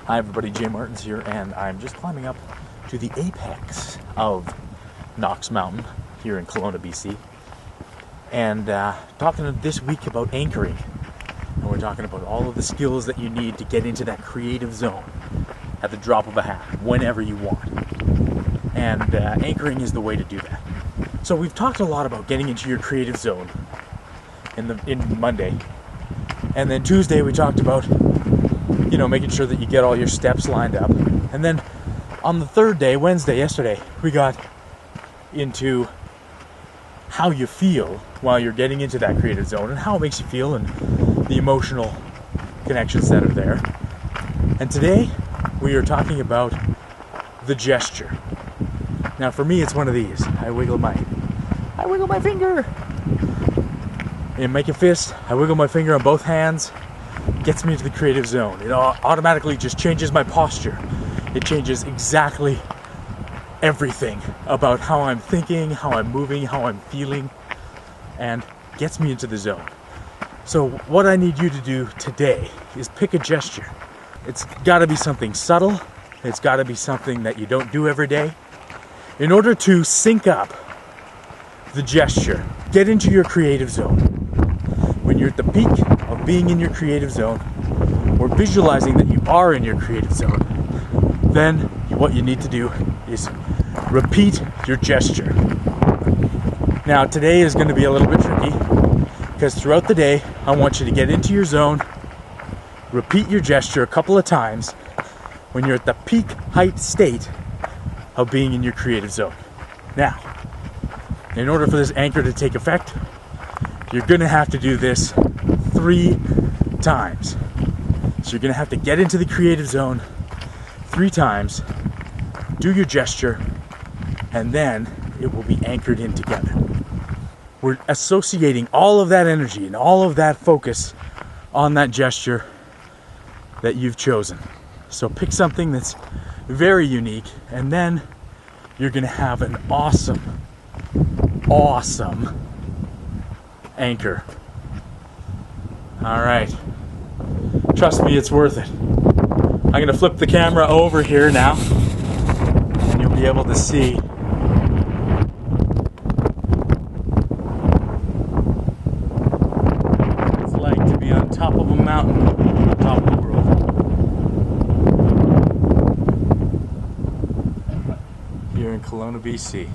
Hi everybody, Jay Martins here, and I'm just climbing up to the apex of Knox Mountain here in Kelowna, BC, and talking this week about anchoring. And we're talking about all of the skills that you need to get into that creative zone at the drop of a hat, whenever you want. And anchoring is the way to do that. So we've talked a lot about getting into your creative zone in Monday, and then Tuesday we talked about making sure that you get all your steps lined up. And then on the third day, Wednesday, yesterday, we got into how you feel while you're getting into that creative zone and how it makes you feel and the emotional connections that are there. And today we are talking about the gesture. Now for me, it's one of these. I wiggle my finger. And make a fist. I wiggle my finger on both hands. Gets me into the creative zone. It automatically just changes my posture. It changes exactly everything about how I'm thinking, how I'm moving, how I'm feeling, and gets me into the zone. So what I need you to do today is pick a gesture. It's got to be something subtle. It's got to be something that you don't do every day. In order to sync up the gesture, get into your creative zone. When you're at the peak of being in your creative zone, or visualizing that you are in your creative zone, then what you need to do is repeat your gesture. Now today is going to be a little bit tricky, because throughout the day I want you to get into your zone, repeat your gesture a couple of times when you're at the peak height state of being in your creative zone. Now, in order for this anchor to take effect, you're going to have to do this 3 times. So you're going to have to get into the creative zone 3 times, do your gesture, and then it will be anchored in together. We're associating all of that energy and all of that focus on that gesture that you've chosen. So pick something that's very unique, and then you're going to have an awesome anchor. All right. Trust me, it's worth it. I'm going to flip the camera over here now, and you'll be able to see what it's like to be on top of a mountain, on top of the world. Here in Kelowna, BC.